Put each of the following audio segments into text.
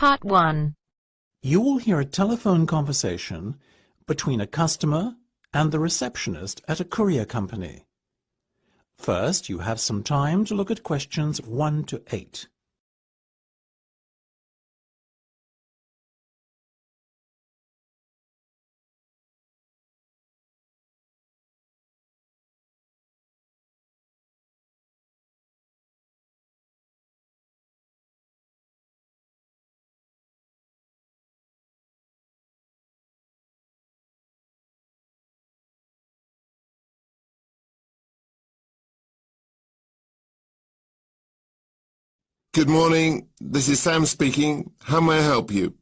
Part 1. You will hear a telephone conversation between a customer and the receptionist at a courier company. First, you have some time to look at questions 1 to 8. Good morning. This is Sam speaking. How may I help you?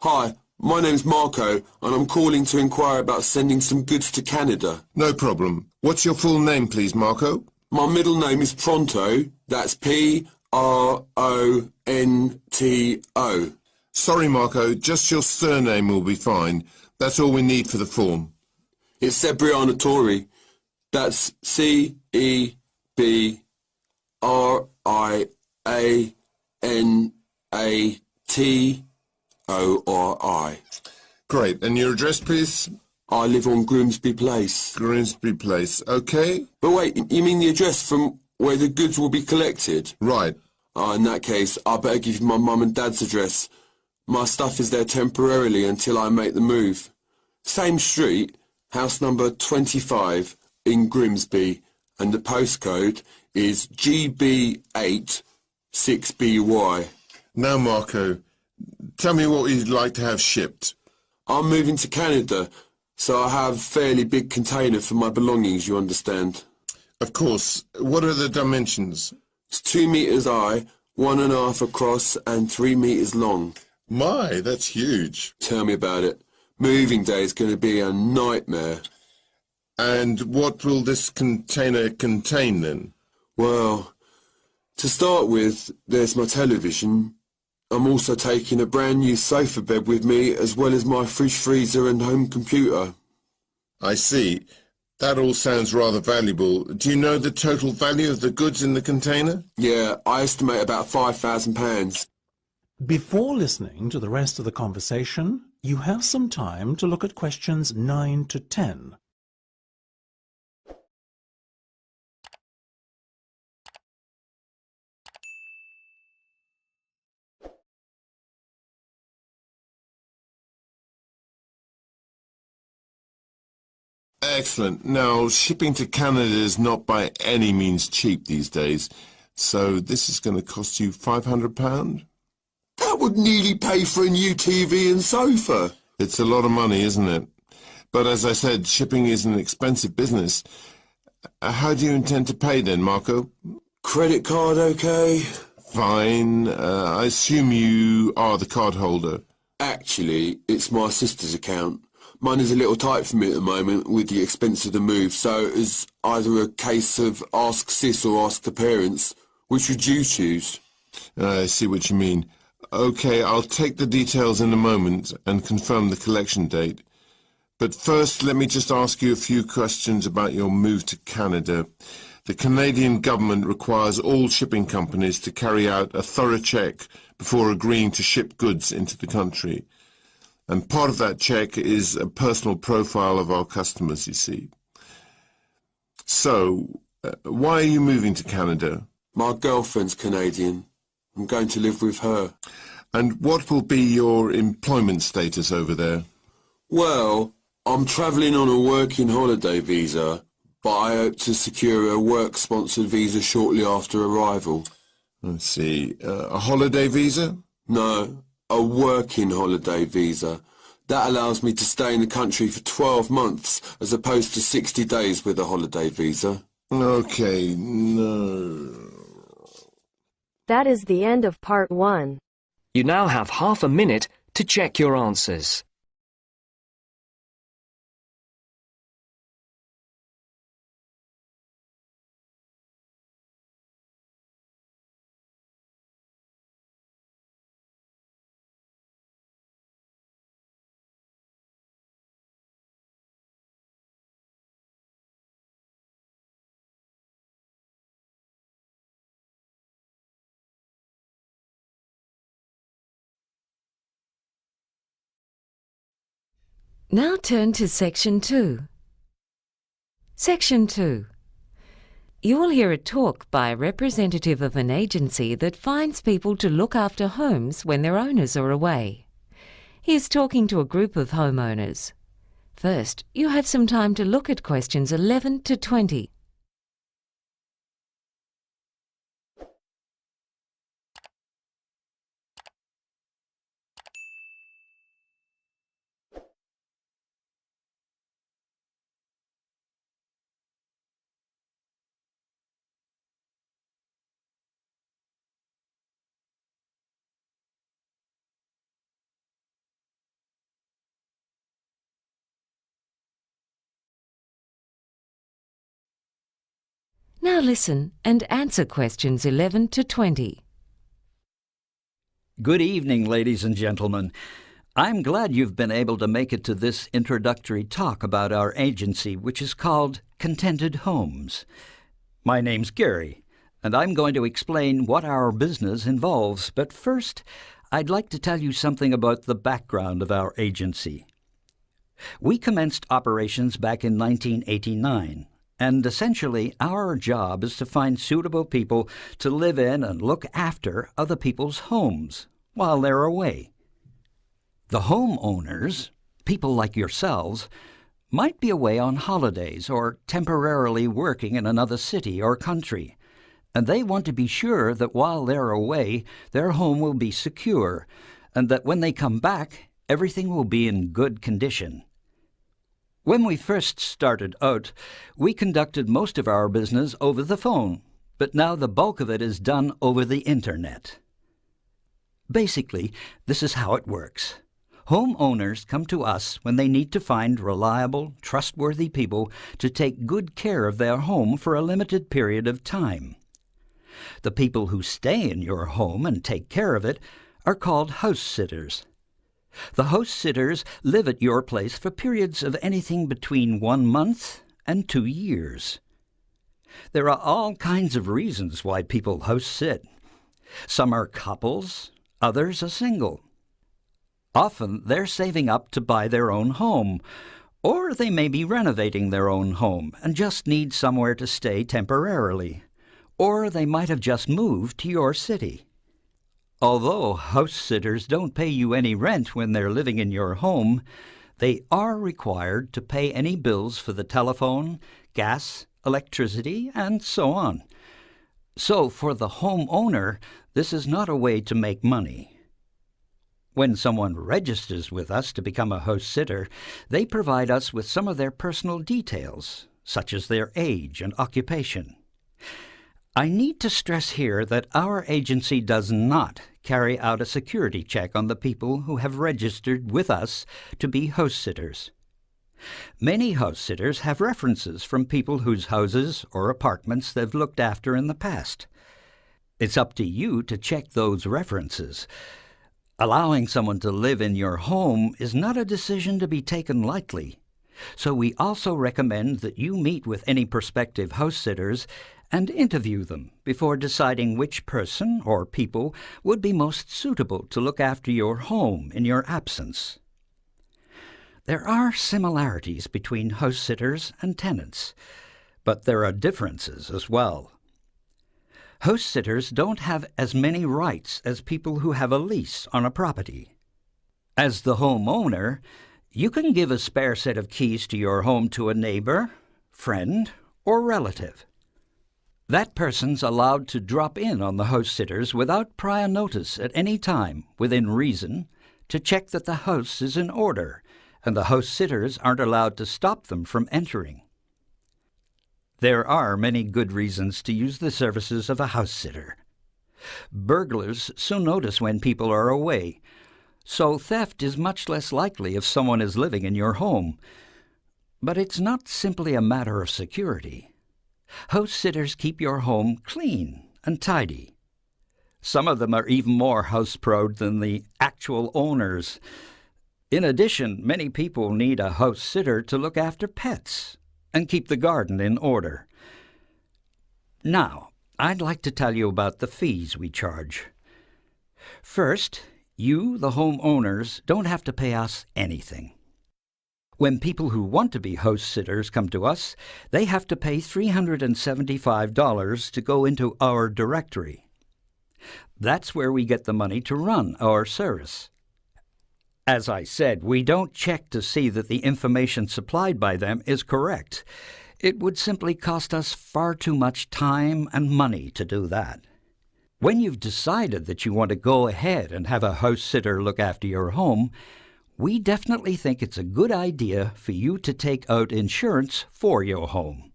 Hi, my name's Marco, and I'm calling to inquire about sending some goods to Canada. No problem. What's your full name, please, Marco? My middle name is Pronto. That's P-R-O-N-T-O. Sorry, Marco. Just your surname will be fine. That's all we need for the form. It's Cebriana Tori. That's C-E-B-R-I-A-N-A-T-O-R-I. Great. And your address, please? I live on Grimsby Place. Grimsby Place. Okay. But wait, you mean the address from where the goods will be collected? Right. In that case, I better give you my mum and dad's address. My stuff is there temporarily until I make the move. Same street, house number 25 in Grimsby, and the postcode is GB8 6BY. Now, Marco, tell me what you'd like to have shipped. I'm moving to Canada, so I have a fairly big container for my belongings, you understand. Of course. What are the dimensions? It's 2 meters high, 1.5 across, and 3 meters long. My, that's huge. Tell me about it. Moving day is going to be a nightmare. And what will this container contain, then? Well, to start with, there's my television. I'm also taking a brand new sofa bed with me, as well as my fridge, freezer and home computer. I see. That all sounds rather valuable. Do you know the total value of the goods in the container? Yeah, I estimate about £5,000. Before listening to the rest of the conversation, you have some time to look at questions 9 to 10. Excellent. Now, shipping to Canada is not by any means cheap these days, so this is going to cost you £500? That would nearly pay for a new TV and sofa. It's a lot of money, isn't it? But as I said, shipping is an expensive business. How do you intend to pay then, Marco? Credit card okay? Fine. I assume you are the card holder. Actually, it's my sister's account. Mine is a little tight for me at the moment with the expense of the move, so it's either a case of ask sis or ask the parents. Which would you choose? I see what you mean. Okay, I'll take the details in a moment and confirm the collection date. But first, let me just ask you a few questions about your move to Canada. The Canadian government requires all shipping companies to carry out a thorough check before agreeing to ship goods into the country. And part of that check is a personal profile of our customers, you see. So, why are you moving to Canada? My girlfriend's Canadian. I'm going to live with her. And what will be your employment status over there? Well, I'm travelling on a working holiday visa, but I hope to secure a work-sponsored visa shortly after arrival. I see. A holiday visa? No, a working holiday visa. That allows me to stay in the country for 12 months as opposed to 60 days with a holiday visa. Okay, no. That is the end of part 1. You now have half a minute to check your answers. Now turn to Section 2. Section 2. You will hear a talk by a representative of an agency that finds people to look after homes when their owners are away. He is talking to a group of homeowners. First, you have some time to look at questions 11 to 20. Now listen and answer questions 11 to 20. Good evening, ladies and gentlemen. I'm glad you've been able to make it to this introductory talk about our agency, which is called Contented Homes. My name's Gary, and I'm going to explain what our business involves. But first, I'd like to tell you something about the background of our agency. We commenced operations back in 1989. And essentially, our job is to find suitable people to live in and look after other people's homes while they're away. The homeowners, people like yourselves, might be away on holidays or temporarily working in another city or country, and they want to be sure that while they're away, their home will be secure, and that when they come back, everything will be in good condition. When we first started out, we conducted most of our business over the phone, but now the bulk of it is done over the Internet. Basically, this is how it works. Homeowners come to us when they need to find reliable, trustworthy people to take good care of their home for a limited period of time. The people who stay in your home and take care of it are called house sitters. The house sitters live at your place for periods of anything between 1 month and 2 years. There are all kinds of reasons why people house sit. Some are couples, others are single. Often they're saving up to buy their own home, or they may be renovating their own home and just need somewhere to stay temporarily, or they might have just moved to your city. Although house sitters don't pay you any rent when they're living in your home, they are required to pay any bills for the telephone, gas, electricity, and so on. So for the homeowner, this is not a way to make money. When someone registers with us to become a house sitter, they provide us with some of their personal details, such as their age and occupation. I need to stress here that our agency does not carry out a security check on the people who have registered with us to be house sitters. Many house sitters have references from people whose houses or apartments they've looked after in the past. It's up to you to check those references. Allowing someone to live in your home is not a decision to be taken lightly. So we also recommend that you meet with any prospective house sitters and interview them before deciding which person or people would be most suitable to look after your home in your absence. There are similarities between house sitters and tenants, but there are differences as well. House sitters don't have as many rights as people who have a lease on a property. As the homeowner, you can give a spare set of keys to your home to a neighbor, friend, or relative. That person's allowed to drop in on the house sitters without prior notice at any time, within reason, to check that the house is in order, and the house sitters aren't allowed to stop them from entering. There are many good reasons to use the services of a house sitter. Burglars soon notice when people are away, so theft is much less likely if someone is living in your home. But it's not simply a matter of security. House sitters keep your home clean and tidy. Some of them are even more house-proud than the actual owners. In addition, many people need a house sitter to look after pets and keep the garden in order. Now, I'd like to tell you about the fees we charge. First, you, the homeowners, don't have to pay us anything. When people who want to be house sitters come to us, they have to pay $375 to go into our directory. That's where we get the money to run our service. As I said, we don't check to see that the information supplied by them is correct. It would simply cost us far too much time and money to do that. When you've decided that you want to go ahead and have a house sitter look after your home, we definitely think it's a good idea for you to take out insurance for your home.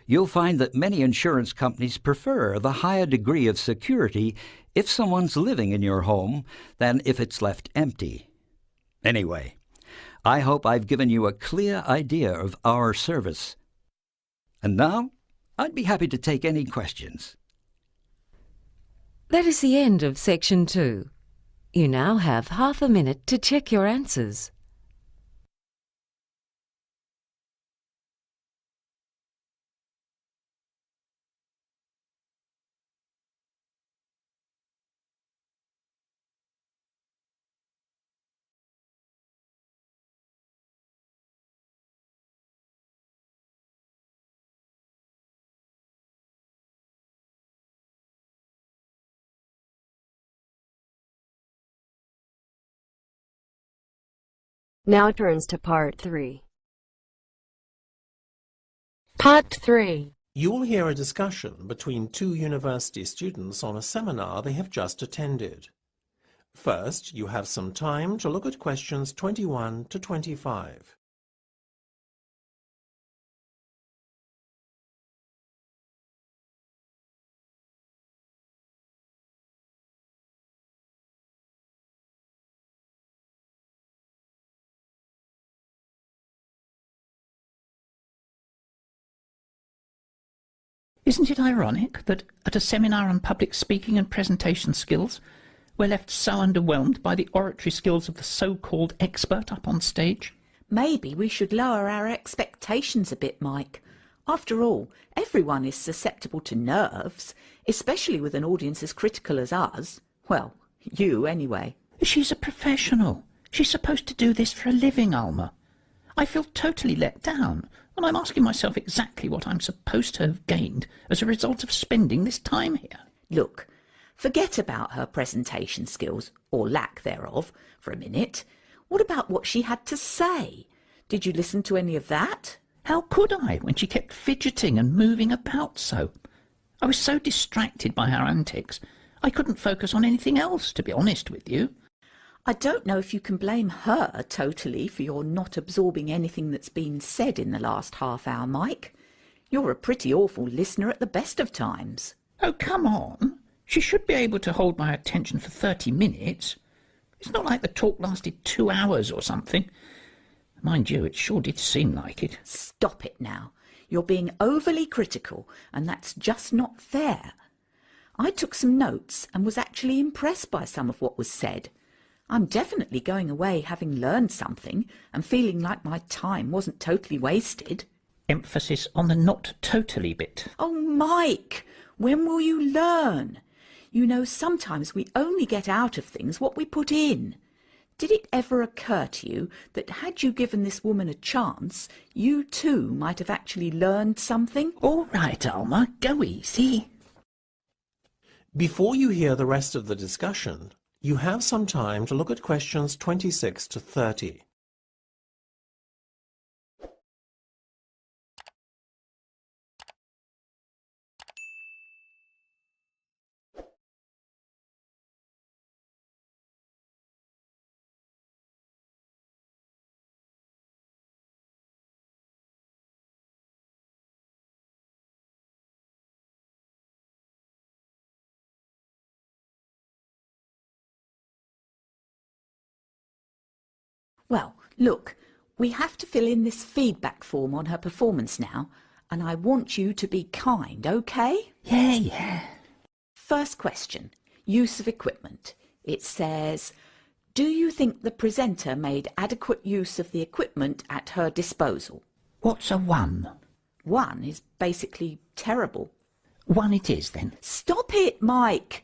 You'll find that many insurance companies prefer the higher degree of security if someone's living in your home than if it's left empty. Anyway, I hope I've given you a clear idea of our service. And now, I'd be happy to take any questions. That is the end of Section 2. You now have half a minute to check your answers. Now turns to Part 3. Part 3. You will hear a discussion between two university students on a seminar they have just attended. First, you have some time to look at questions 21 to 25. Isn't it ironic that at a seminar on public speaking and presentation skills, we're left so underwhelmed by the oratory skills of the so-called expert up on stage? Maybe we should lower our expectations a bit, Mike. After all, everyone is susceptible to nerves, especially with an audience as critical as ours. Well, you anyway. She's a professional. She's supposed to do this for a living, Alma. I feel totally let down, and I'm asking myself exactly what I'm supposed to have gained as a result of spending this time here. Look, forget about her presentation skills, or lack thereof, for a minute. What about what she had to say? Did you listen to any of that? How could I, when she kept fidgeting and moving about so? I was so distracted by her antics, I couldn't focus on anything else, to be honest with you. I don't know if you can blame her totally for your not absorbing anything that's been said in the last half hour, Mike. You're a pretty awful listener at the best of times. Oh, come on. She should be able to hold my attention for 30 minutes. It's not like the talk lasted 2 hours or something. Mind you, it sure did seem like it. Stop it now. You're being overly critical, and that's just not fair. I took some notes and was actually impressed by some of what was said. I'm definitely going away having learned something and feeling like my time wasn't totally wasted. Emphasis on the not totally bit. Oh, Mike, when will you learn? You know, sometimes we only get out of things what we put in. Did it ever occur to you that had you given this woman a chance, you too might have actually learned something? All right, Alma, go easy. Before you hear the rest of the discussion, you have some time to look at questions 26 to 30. Well, look, we have to fill in this feedback form on her performance now, and I want you to be kind, okay? Yeah. First question, use of equipment. It says, do you think the presenter made adequate use of the equipment at her disposal? What's a 1? 1 is basically terrible. 1 it is, then. Stop it, Mike!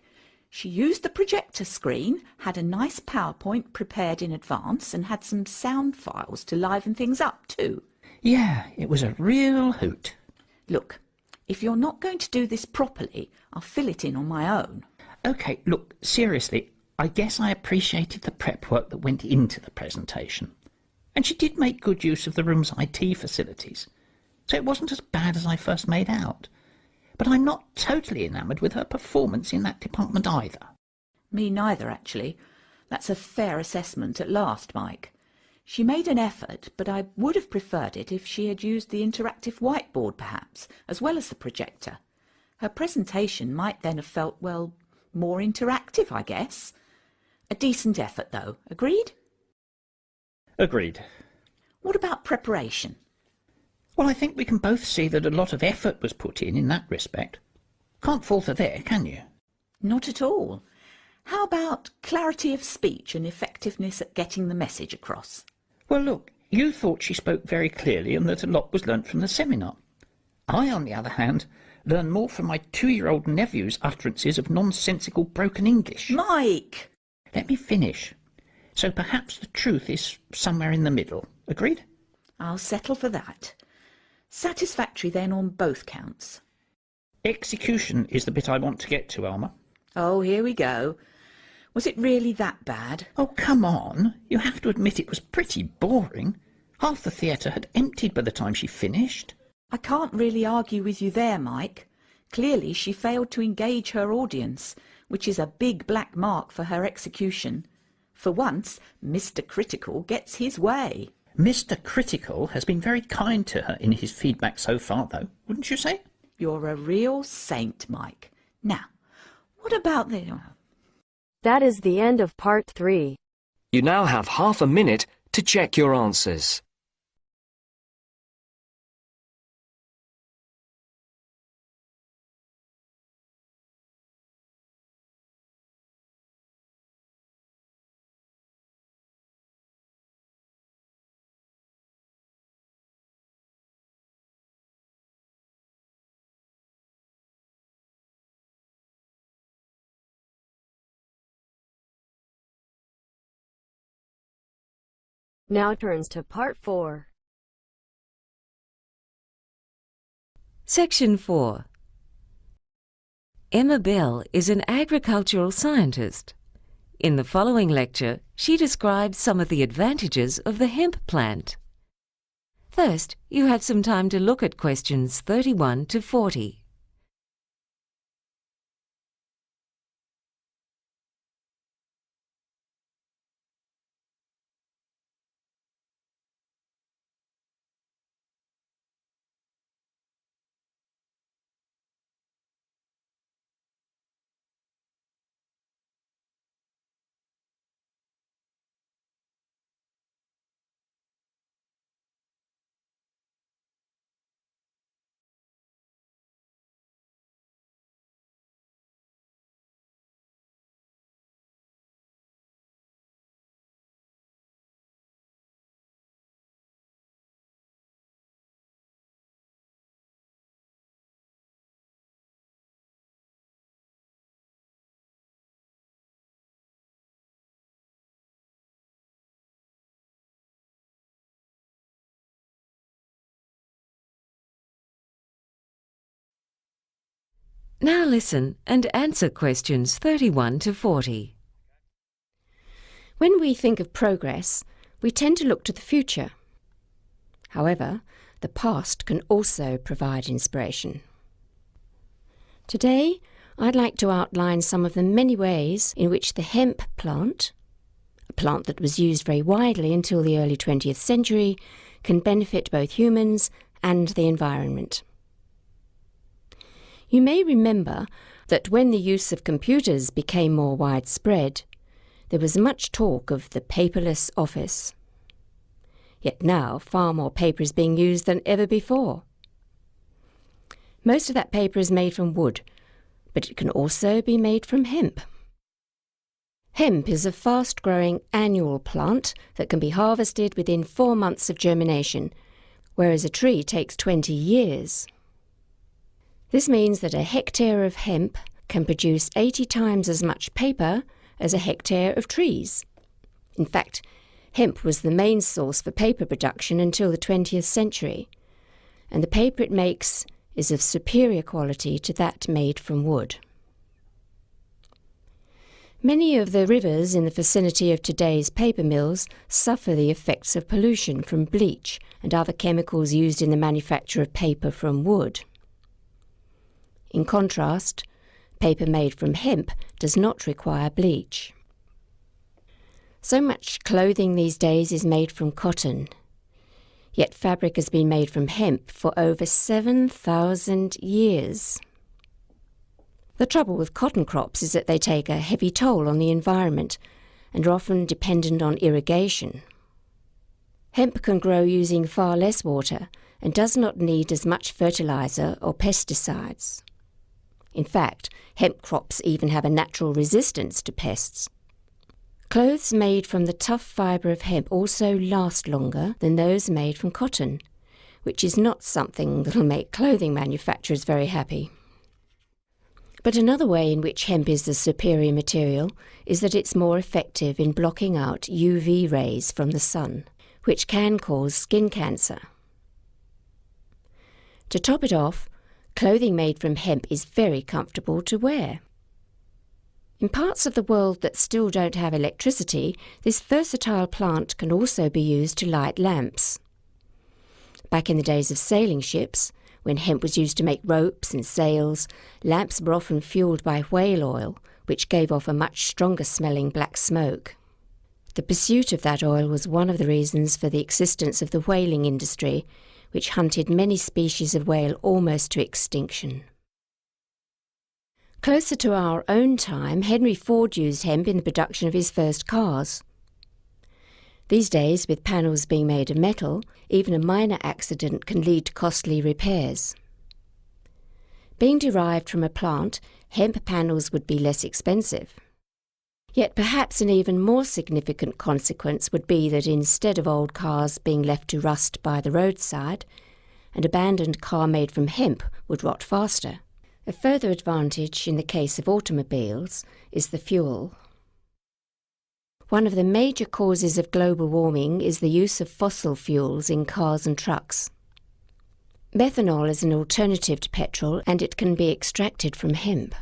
She used the projector screen, had a nice PowerPoint prepared in advance, and had some sound files to liven things up too. Yeah, it was a real hoot. Look, if you're not going to do this properly, I'll fill it in on my own. OK, look, seriously, I guess I appreciated the prep work that went into the presentation. And she did make good use of the room's IT facilities, so it wasn't as bad as I first made out. But I'm not totally enamoured with her performance in that department either. Me neither, actually. That's a fair assessment at last, Mike. She made an effort, but I would have preferred it if she had used the interactive whiteboard, perhaps, as well as the projector. Her presentation might then have felt, well, more interactive, I guess. A decent effort, though. Agreed? Agreed. What about preparation? Well, I think we can both see that a lot of effort was put in that respect. Can't falter there, can you? Not at all. How about clarity of speech and effectiveness at getting the message across? Well, look, you thought she spoke very clearly and that a lot was learnt from the seminar. I, on the other hand, learned more from my 2-year-old nephew's utterances of nonsensical broken English. Mike! Let me finish. So perhaps the truth is somewhere in the middle. Agreed? I'll settle for that. Satisfactory then on both counts. Execution is the bit I want to get to, Alma. Oh, here we go. Was it really that bad? Oh, come on. You have to admit it was pretty boring. Half the theatre had emptied by the time she finished. I can't really argue with you there, Mike. Clearly she failed to engage her audience, which is a big black mark for her execution. For once, Mr. Critical gets his way. Mr. Critical has been very kind to her in his feedback so far, though, wouldn't you say? You're a real saint, Mike. Now, what about the... That is the end of part 3. You now have half a minute to check your answers. Now turns to part 4. Section 4. Emma Bell is an agricultural scientist. In the following lecture, she describes some of the advantages of the hemp plant. First, you have some time to look at questions 31 to 40. Now listen and answer questions 31 to 40. When we think of progress, we tend to look to the future. However, the past can also provide inspiration. Today, I'd like to outline some of the many ways in which the hemp plant, a plant that was used very widely until the early 20th century, can benefit both humans and the environment. You may remember that when the use of computers became more widespread, there was much talk of the paperless office. Yet now far more paper is being used than ever before. Most of that paper is made from wood, but it can also be made from hemp. Hemp is a fast-growing annual plant that can be harvested within 4 months of germination, whereas a tree takes 20 years. This means that a hectare of hemp can produce 80 times as much paper as a hectare of trees. In fact, hemp was the main source for paper production until the 20th century, and the paper it makes is of superior quality to that made from wood. Many of the rivers in the vicinity of today's paper mills suffer the effects of pollution from bleach and other chemicals used in the manufacture of paper from wood. In contrast, paper made from hemp does not require bleach. So much clothing these days is made from cotton, yet fabric has been made from hemp for over 7,000 years. The trouble with cotton crops is that they take a heavy toll on the environment and are often dependent on irrigation. Hemp can grow using far less water and does not need as much fertilizer or pesticides. In fact, hemp crops even have a natural resistance to pests. Clothes made from the tough fibre of hemp also last longer than those made from cotton, which is not something that'll make clothing manufacturers very happy. But another way in which hemp is the superior material is that it's more effective in blocking out UV rays from the sun, which can cause skin cancer. To top it off, clothing made from hemp is very comfortable to wear. In parts of the world that still don't have electricity, this versatile plant can also be used to light lamps. Back in the days of sailing ships, when hemp was used to make ropes and sails, lamps were often fueled by whale oil, which gave off a much stronger-smelling black smoke. The pursuit of that oil was one of the reasons for the existence of the whaling industry, which hunted many species of whale almost to extinction. Closer to our own time, Henry Ford used hemp in the production of his first cars. These days, with panels being made of metal, even a minor accident can lead to costly repairs. Being derived from a plant, hemp panels would be less expensive. Yet perhaps an even more significant consequence would be that instead of old cars being left to rust by the roadside, an abandoned car made from hemp would rot faster. A further advantage in the case of automobiles is the fuel. One of the major causes of global warming is the use of fossil fuels in cars and trucks. Methanol is an alternative to petrol, and it can be extracted from hemp.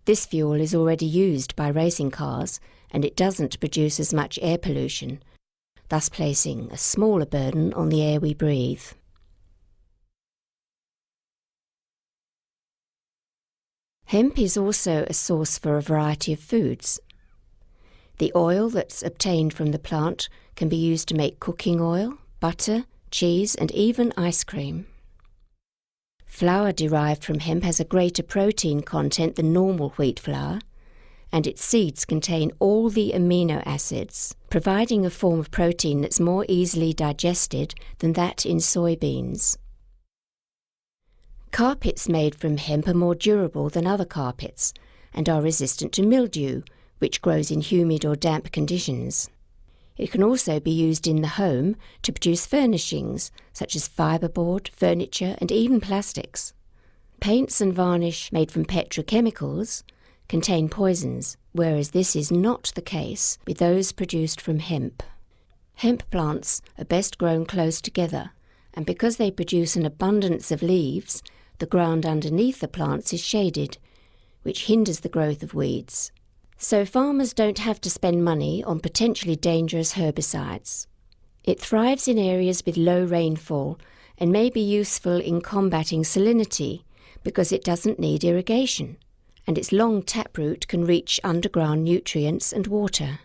This fuel is already used by racing cars, and it doesn't produce as much air pollution, thus placing a smaller burden on the air we breathe. Hemp is also a source for a variety of foods. The oil that's obtained from the plant can be used to make cooking oil, butter, cheese, and even ice cream. Flour derived from hemp has a greater protein content than normal wheat flour, and its seeds contain all the amino acids, providing a form of protein that's more easily digested than that in soybeans. Carpets made from hemp are more durable than other carpets and are resistant to mildew, which grows in humid or damp conditions. It can also be used in the home to produce furnishings such as fiberboard, furniture, and even plastics. Paints and varnish made from petrochemicals contain poisons, whereas this is not the case with those produced from hemp. Hemp plants are best grown close together, and because they produce an abundance of leaves, the ground underneath the plants is shaded, which hinders the growth of weeds. So farmers don't have to spend money on potentially dangerous herbicides. It thrives in areas with low rainfall and may be useful in combating salinity because it doesn't need irrigation, and its long taproot can reach underground nutrients and water.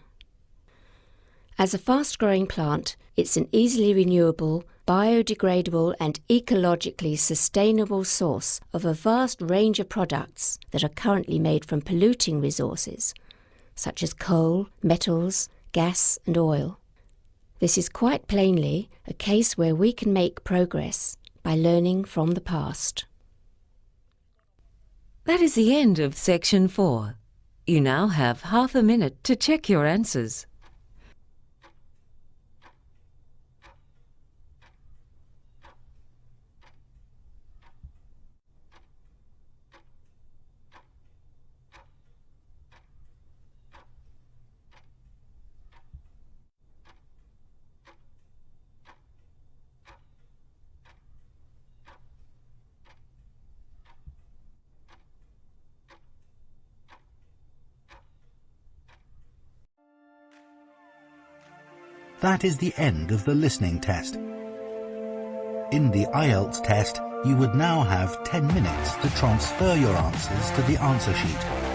As a fast-growing plant, it's an easily renewable, biodegradable and ecologically sustainable source of a vast range of products that are currently made from polluting resources, such as coal, metals, gas and oil. This is quite plainly a case where we can make progress by learning from the past. That is the end of Section 4. You now have half a minute to check your answers. That is the end of the listening test. In the IELTS test, you would now have 10 minutes to transfer your answers to the answer sheet.